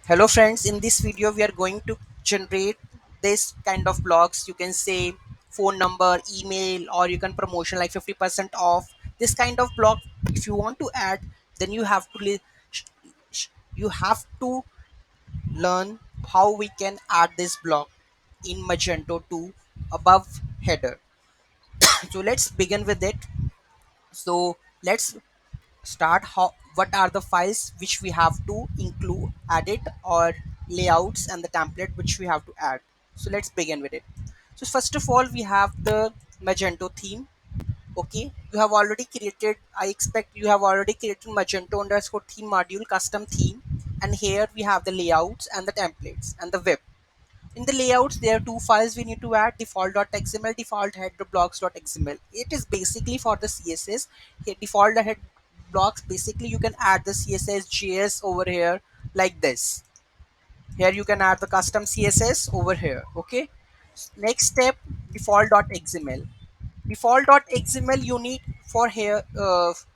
Hello friends, in this video we are going to generate this kind of blogs. You can say phone number, email, or you can promotion like 50% off. This kind of blog, if you want to add, then sh- you have to learn how we can add this blog in Magento 2 above header. So let's begin with it. So let's start how what are the files which we have to include, edit, or layouts and the template which we have to add. So let's begin with it. So first of all, we have the Magento theme. Okay, you have already created, I expect you have already created Magento underscore theme module custom theme, and here we have the layouts and the templates and the web. In the layouts, there are two files we need to add: default.xml, default header blocks.xml. It is basically for the CSS. Here, default head blocks, basically you can add the CSS JS over here like this. Here you can add the custom CSS over here. Okay. Next step, default.xml. Default.xml you need for here.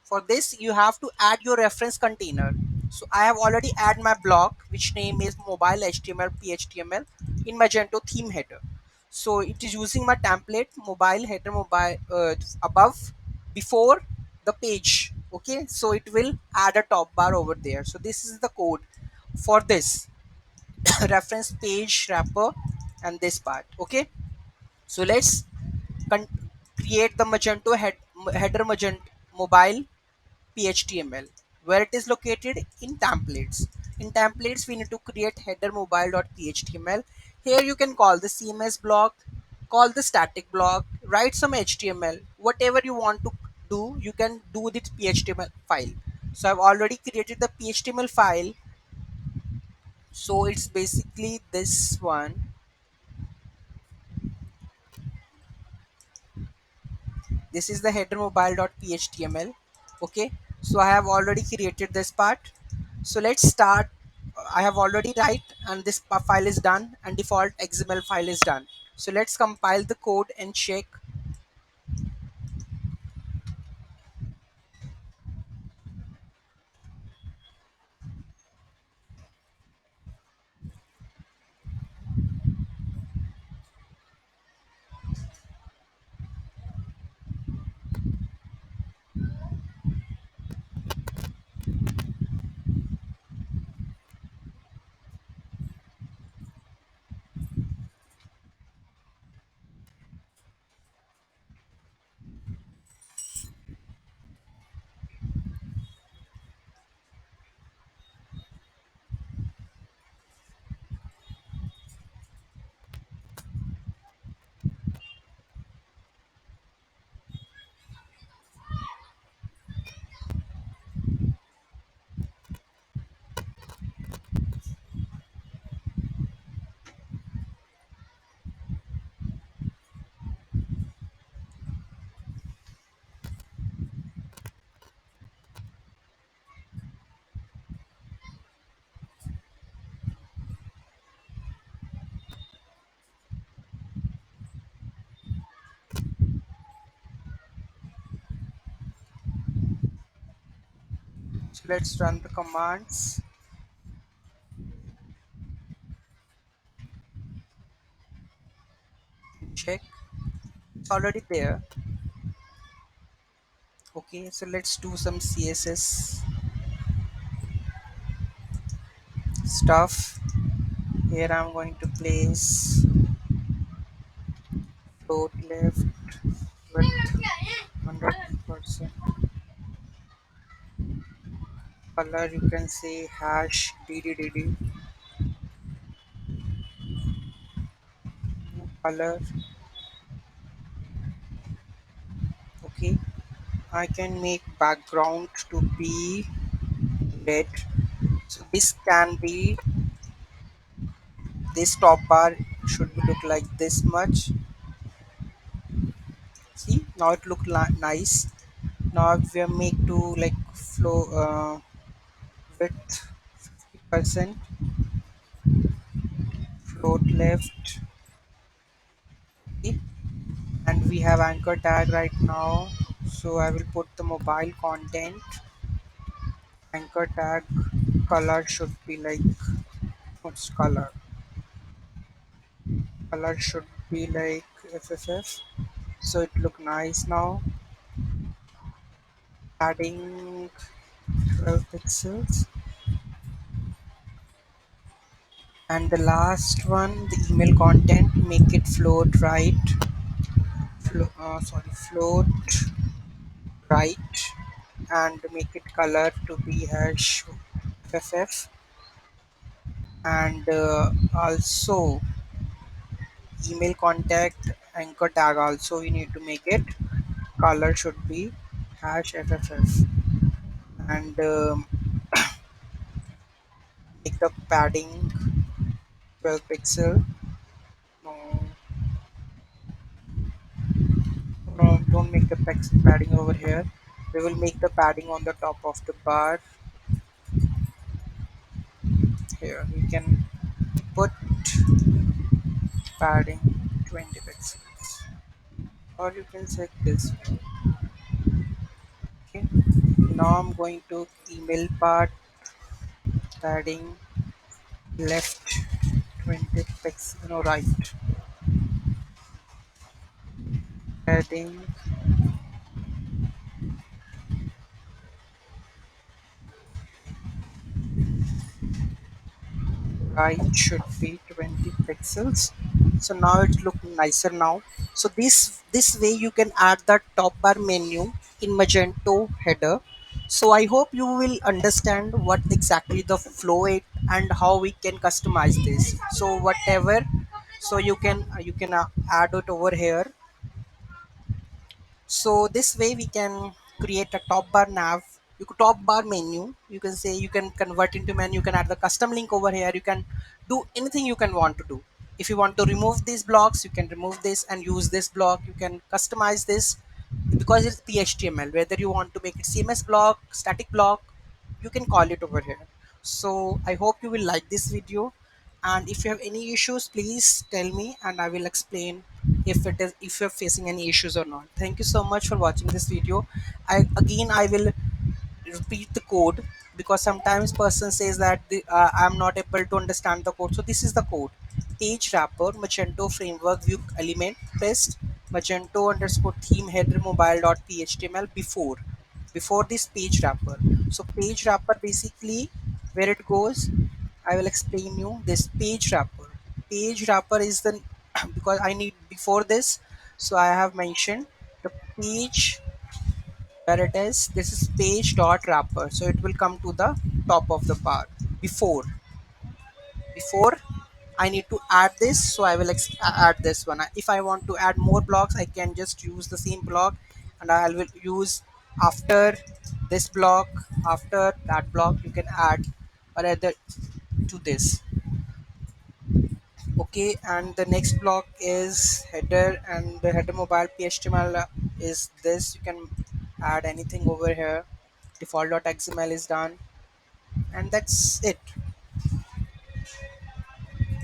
For this, you have to add your reference container. So I have already add my block, which name is mobile HTML PHTML in Magento theme header. So it is using my template mobile header mobile above before the page. Okay, so it will add a top bar over there. So this is the code for this reference page wrapper and this part. Okay, so let's con- create the Magento header Magento mobile PHTML, where it is located in templates. In templates, we need to create header mobile.html. Here you can call the CMS block, call the static block, write some HTML, whatever you want to do, you can do with PHTML file. So I've already created the PHTML file. So it's basically this one. This is the header mobile.html. Okay, so I have already created this part. So let's start. I have already write and this file is done and default XML file is done. So let's compile the code and check. So let's run the commands. Check. It's already there. Okay, so let's do some CSS stuff. Here I'm going to place float left with 100%. Color you can say hash DDDD color. Okay, I can make background to be red. So this can be, this top bar should be look like this much. See, now it look nice. Now if we make to like flow width 50%, float left. Okay, and we have anchor tag right now. So I will put the mobile content anchor tag color should be like What's color? Color should be like FFF. So it look nice now. Adding 12 pixels. And the last one, the email content, make it float right. Float right, and make it color to be hash FFF. And also email contact anchor tag also we need to make it color should be hash FFF. And make the padding 12 pixel. No, no, don't make the padding over here. We will make the padding on the top of the bar. Here we can put padding 20 pixels, or you can set this way. Okay, now I'm going to email part, padding left 20 pixels, no, right, padding right should be 20 pixels. So now it's looking nicer now. So this way you can add the top bar menu in Magento header. So I hope you will understand what exactly the flow it and how we can customize this. So whatever, so you can add it over here. So this way we can create a top bar nav, you could top bar menu. You can say you can convert into menu. You can add the custom link over here. You can do anything you can want to do. If you want to remove these blocks, you can remove this and use this block. You can customize this because it's PHTML. Whether you want to make it CMS block, static block, you can call it over here. So I hope you will like this video, and if you have any issues, please tell me and I will explain if you're facing any issues or not. Thank you so much for watching this video. I will repeat the code because sometimes person says that I'm not able to understand the code. So this is the code: page wrapper Magento framework view element pressed Magento underscore theme header mobile dot html before this page wrapper. So page wrapper basically where it goes, I will explain you this page wrapper. Page wrapper is the because I need before this, so I have mentioned the page where it is. This is page dot wrapper, so it will come to the top of the bar before I need to add this. So I will add this one. If I want to add more blocks, I can just use the same block, and I will use after this block, after that block you can add or other to this. Okay, and the next block is header, and the header mobile PHTML is this. You can add anything over here. Default.xml is done, and that's it.